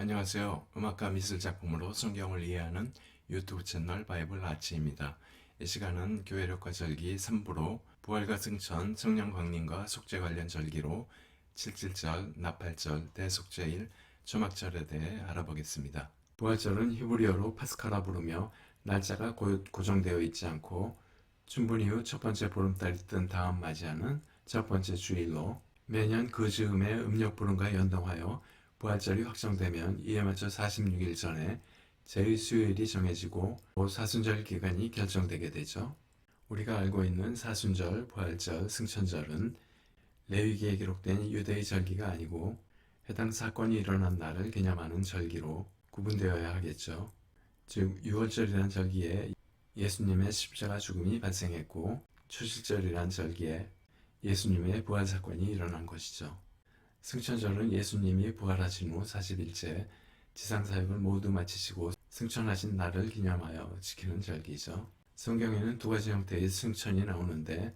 안녕하세요. 음악과 미술 작품으로 성경을 이해하는 유튜브 채널 바이블 아치입니다. 이 시간은 교회력과 절기 3부로 부활과 승천, 성령 강림과 속죄 관련 절기로 77절, 나팔절, 대속죄일, 초막절에 대해 알아보겠습니다. 부활절은 히브리어로 파스카라 부르며 날짜가 고정되어 있지 않고 춘분 이후 첫 번째 보름달이 뜬 다음 맞이하는 첫 번째 주일로 매년 그 즈음에 음력 부름과 연동하여 부활절이 확정되면 이에 맞춰 46일 전에 제1수요일이 정해지고 사순절 기간이 결정되게 되죠. 우리가 알고 있는 사순절, 부활절, 승천절은 레위기에 기록된 유대의 절기가 아니고 해당 사건이 일어난 날을 기념하는 절기로 구분되어야 하겠죠. 즉 유월절이란 절기에 예수님의 십자가 죽음이 발생했고 초실절이란 절기에 예수님의 부활 사건이 일어난 것이죠. 승천절은 예수님이 부활하신 후 40일째 지상사역을 모두 마치시고 승천하신 날을 기념하여 지키는 절기죠. 성경에는 두 가지 형태의 승천이 나오는데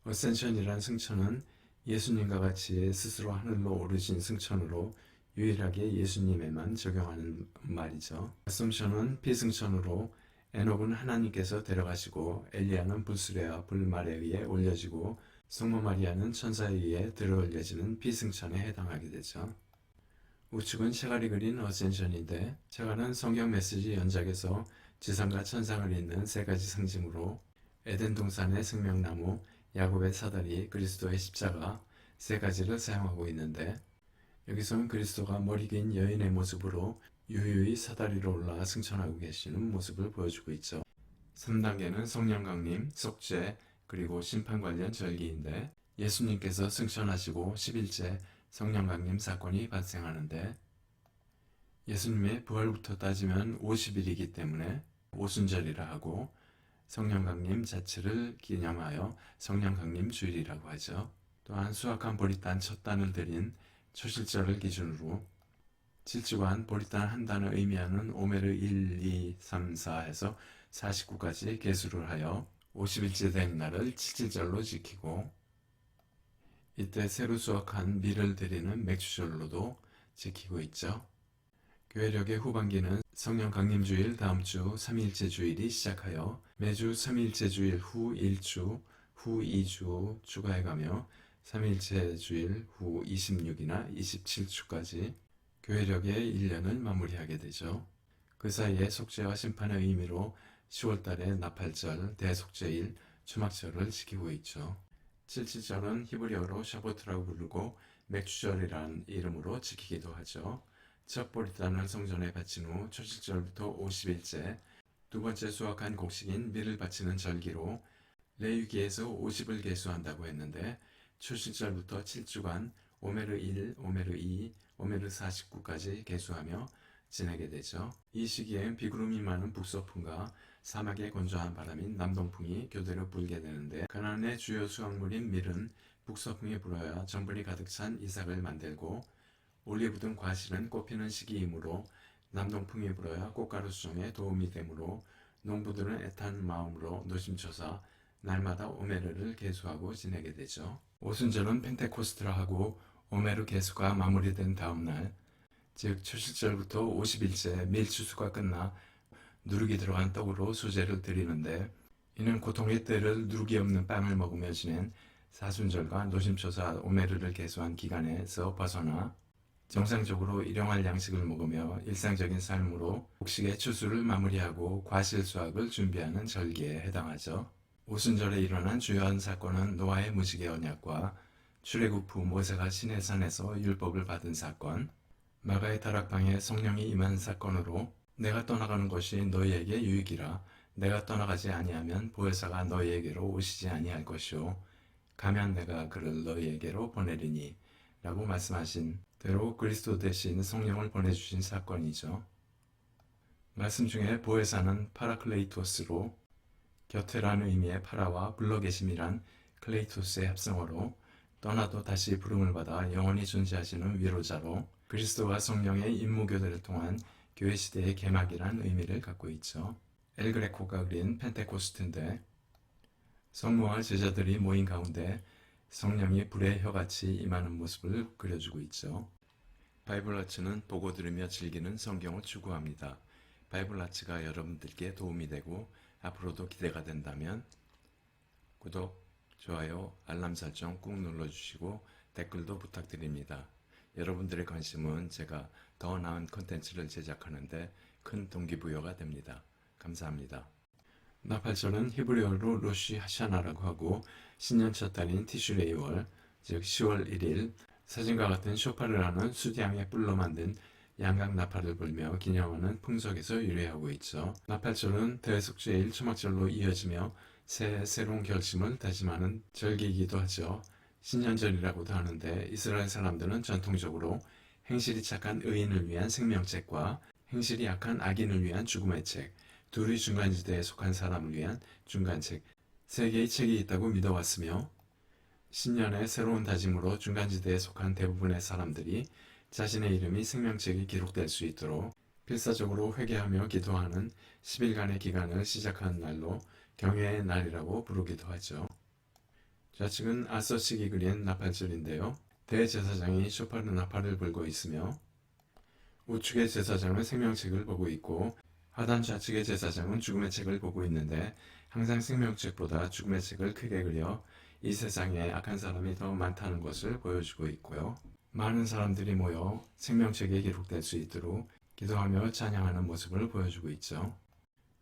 어센션이란 승천은 예수님과 같이 스스로 하늘로 오르신 승천으로 유일하게 예수님에만 적용하는 말이죠. 어썸션은 비승천으로 에녹은 하나님께서 데려가시고 엘리야는 불수레와 불말에 의해 올려지고 성모 마리아는 천사에 의해 들어올려지는 비승천에 해당하게 되죠. 우측은 샤갈이 그린 어센션인데 샤갈은 성경 메시지 연작에서 지상과 천상을 잇는 세 가지 상징으로 에덴 동산의 생명나무, 야곱의 사다리, 그리스도의 십자가 세 가지를 사용하고 있는데 여기서는 그리스도가 머리 긴 여인의 모습으로 유유히 사다리로 올라 승천하고 계시는 모습을 보여주고 있죠. 3단계는 성령 강림, 속죄, 그리고 심판 관련 절기인데 예수님께서 승천하시고 10일째 성령 강림 사건이 발생하는데 예수님의 부활부터 따지면 50일이기 때문에 오순절이라 하고 성령 강림 자체를 기념하여 성령 강림 주일이라고 하죠. 또한 수확한 보리단 첫 단을 드린 초실절을 기준으로 7주간 보리단 한 단을 의미하는 오메르 1, 2, 3, 4에서 49까지 계수를 하여 50일째 된 날을 7절로 지키고 이때 새로 수확한 밀을 드리는 맥주절로도 지키고 있죠. 교회력의 후반기는 성령 강림주일 다음 주 3일째 주일이 시작하여 매주 3일째 주일 후 1주, 후 2주 추가해가며 3일째 주일 후 26이나 27주까지 교회력의 1년을 마무리하게 되죠. 그 사이에 속죄와 심판의 의미로 10월달에 나팔절, 대속죄일, 초막절을 지키고 있죠. 77절은 히브리어로 샤보트라고 부르고 맥주절이라는 이름으로 지키기도 하죠. 첫 보리단을 성전에 바친 후 초실절부터 50일째 두 번째 수확한 곡식인 밀을 바치는 절기로 레위기에서 50을 계수한다고 했는데 초실절부터 7주간 오메르 1, 오메르 2, 오메르 49까지 계수하며 지내게 되죠. 이 시기엔 비구름이 많은 북서풍과 사막의 건조한 바람인 남동풍이 교대로 불게 되는데 가나안의 주요 수확물인 밀은 북서풍이 불어야 전분이 가득 찬 이삭을 만들고 올리브 등 과실은 꽃피는 시기이므로 남동풍이 불어야 꽃가루 수정에 도움이 되므로 농부들은 애탄 마음으로 노심초사 날마다 오메르를 계수하고 지내게 되죠. 오순절은 펜테코스트라 하고 오메르 계수가 마무리된 다음날 즉 초실절부터 50일째 밀추수가 끝나 누룩이 들어간 떡으로 수제를 드리는데 이는 고통의 때를 누룩이 없는 빵을 먹으며 지낸 사순절과 노심초사 오메르를 계수한 기간에서 벗어나 정상적으로 일용할 양식을 먹으며 일상적인 삶으로 곡식의 추수를 마무리하고 과실 수확을 준비하는 절기에 해당하죠. 오순절에 일어난 주요한 사건은 노아의 무지개 언약과 출애굽 후 모세가 시내산에서 율법을 받은 사건, 마가의 다락방에 성령이 임한 사건으로 내가 떠나가는 것이 너희에게 유익이라 내가 떠나가지 아니하면 보혜사가 너희에게로 오시지 아니할 것이요 가면 내가 그를 너희에게로 보내리니 라고 말씀하신 대로 그리스도 대신 성령을 보내주신 사건이죠. 말씀 중에 보혜사는 파라클레이토스로 곁에라는 의미의 파라와 불러 계심이란 클레이토스의 합성어로 떠나도 다시 부름을 받아 영원히 존재하시는 위로자로 그리스도와 성령의 임무교대를 통한 교회 시대의 개막이란 의미를 갖고 있죠. 엘그레코가 그린 펜테코스트인데 성모와 제자들이 모인 가운데 성령이 불의 혀같이 임하는 모습을 그려주고 있죠. 바이블 아츠는 보고 들으며 즐기는 성경을 추구합니다. 바이블 아츠가 여러분들께 도움이 되고 앞으로도 기대가 된다면 구독, 좋아요, 알람 설정 꾹 눌러주시고 댓글도 부탁드립니다. 여러분들의 관심은 제가 더 나은 콘텐츠를 제작하는데 큰 동기부여가 됩니다. 감사합니다. 나팔절은 히브리어로 로시 하샤나라고 하고 신년 첫 달인 티슈레이월, 즉 10월 1일 사진과 같은 쇼파를 하는 수디양의 뿔로 만든 양각 나팔을 불며 기념하는 풍속에서 유래하고 있죠. 나팔절은 대속죄일 초막절로 이어지며 새해 새로운 결심을 다짐하는 절기이기도 하죠. 신년절이라고도 하는데 이스라엘 사람들은 전통적으로 행실이 착한 의인을 위한 생명책과 행실이 악한 악인을 위한 죽음의 책, 둘의 중간지대에 속한 사람을 위한 중간책, 세 개의 책이 있다고 믿어왔으며 신년의 새로운 다짐으로 중간지대에 속한 대부분의 사람들이 자신의 이름이 생명책에 기록될 수 있도록 필사적으로 회개하며 기도하는 10일간의 기간을 시작하는 날로 경외의 날이라고 부르기도 하죠. 좌측은 아서식이 그린 나팔줄인데요. 대제사장이 쇼파르 나팔을 불고 있으며 우측의 제사장은 생명책을 보고 있고 하단 좌측의 제사장은 죽음의 책을 보고 있는데 항상 생명책보다 죽음의 책을 크게 그려 이 세상에 악한 사람이 더 많다는 것을 보여주고 있고요. 많은 사람들이 모여 생명책에 기록될 수 있도록 기도하며 찬양하는 모습을 보여주고 있죠.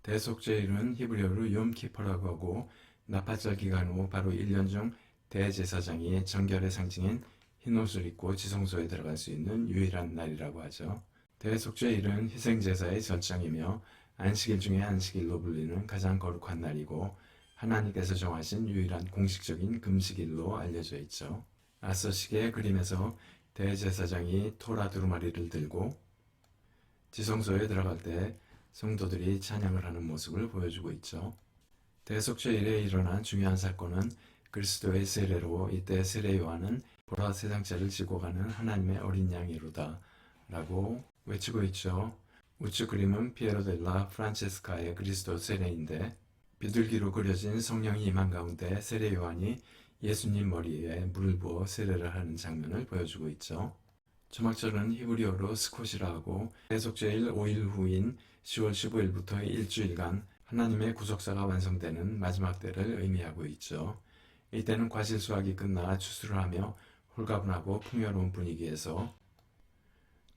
대속죄일은 히브리어로 욤키퍼라고 하고 나팔절 기간 후 바로 1년 중 대제사장이 정결의 상징인 흰옷을 입고 지성소에 들어갈 수 있는 유일한 날이라고 하죠. 대속죄일은 희생제사의 절정이며 안식일 중에 안식일로 불리는 가장 거룩한 날이고 하나님께서 정하신 유일한 공식적인 금식일로 알려져 있죠. 아서식의 그림에서 대제사장이 토라 두루마리를 들고 지성소에 들어갈 때 성도들이 찬양을 하는 모습을 보여주고 있죠. 대속죄일에 일어난 중요한 사건은 그리스도의 세례로 이때 세례 요한은 보라 세상죄를 지고 가는 하나님의 어린 양이로다 라고 외치고 있죠. 우측 그림은 피에로 델라 프란체스카의 그리스도 세례인데 비둘기로 그려진 성령이 임한 가운데 세례 요한이 예수님 머리에 물을 부어 세례를 하는 장면을 보여주고 있죠. 초막절은 히브리어로 스콧이라 하고 대속죄일 5일 후인 10월 15일부터 일주일간 하나님의 구속사가 완성되는 마지막 때를 의미하고 있죠. 이때는 과실 수확이 끝나 추수를 하며 홀가분하고 풍요로운 분위기에서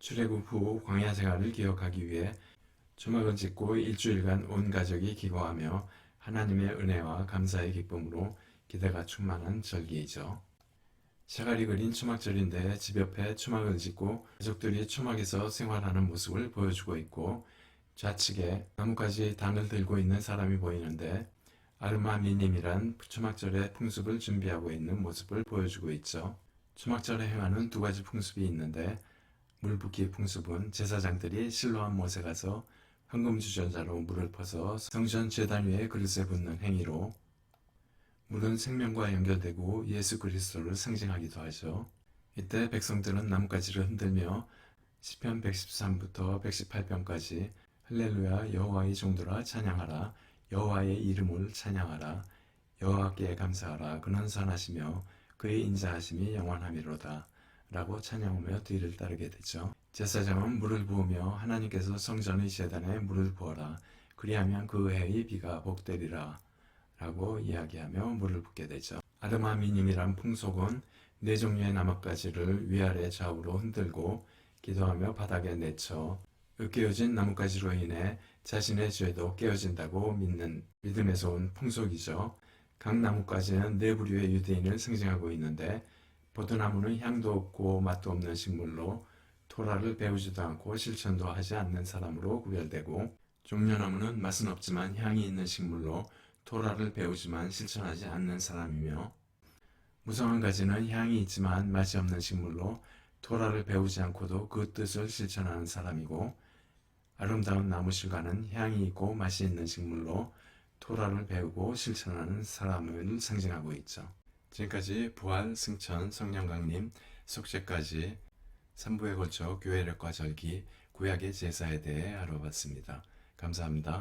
출애굽 후 광야 생활을 기억하기 위해 초막을 짓고 일주일간 온 가족이 기거하며 하나님의 은혜와 감사의 기쁨으로 기대가 충만한 절기이죠. 샤갈이 그린 초막절인데 집 옆에 초막을 짓고 가족들이 초막에서 생활하는 모습을 보여주고 있고 좌측에 나뭇가지 단을 들고 있는 사람이 보이는데 아르마미님이란 초막절의 풍습을 준비하고 있는 모습을 보여주고 있죠. 초막절에 행하는 두 가지 풍습이 있는데 물 붓기 풍습은 제사장들이 실로암 못에 가서 황금 주전자로 물을 퍼서 성전 제단 위에 그릇에 붓는 행위로 물은 생명과 연결되고 예수 그리스도를 상징하기도 하죠. 이때 백성들은 나뭇가지를 흔들며 시편 113부터 118편까지 할렐루야 여호와의 종들아 찬양하라 여호와의 이름을 찬양하라 여호와께 감사하라 그는 선하시며 그의 인자하심이 영원하미로다 라고 찬양하며 뒤를 따르게 되죠. 제사장은 물을 부으며 하나님께서 성전의 제단에 물을 부어라 그리하면 그 해의 비가 복되리라 라고 이야기하며 물을 붓게 되죠. 아르마미님이란 풍속은 네 종류의 나뭇가지를 위아래 좌우로 흔들고 기도하며 바닥에 내쳐 으깨어진 나뭇가지로 인해 자신의 죄도 깨어진다고 믿는 믿음에서 온 풍속이죠. 각 나뭇가지는 네 부류의 유대인을 상징하고 있는데 포도나무는 향도 없고 맛도 없는 식물로 토라를 배우지도 않고 실천도 하지 않는 사람으로 구별되고 종려나무는 맛은 없지만 향이 있는 식물로 토라를 배우지만 실천하지 않는 사람이며 무성한 가지는 향이 있지만 맛이 없는 식물로 토라를 배우지 않고도 그 뜻을 실천하는 사람이고 아름다운 나무실과는 향이 있고 맛이 있는 식물로 토라를 배우고 실천하는 사람을 상징하고 있죠. 지금까지 부활, 승천, 성령 강림, 속죄까지 3부에 걸쳐 교회력과 절기, 구약의 제사에 대해 알아봤습니다. 감사합니다.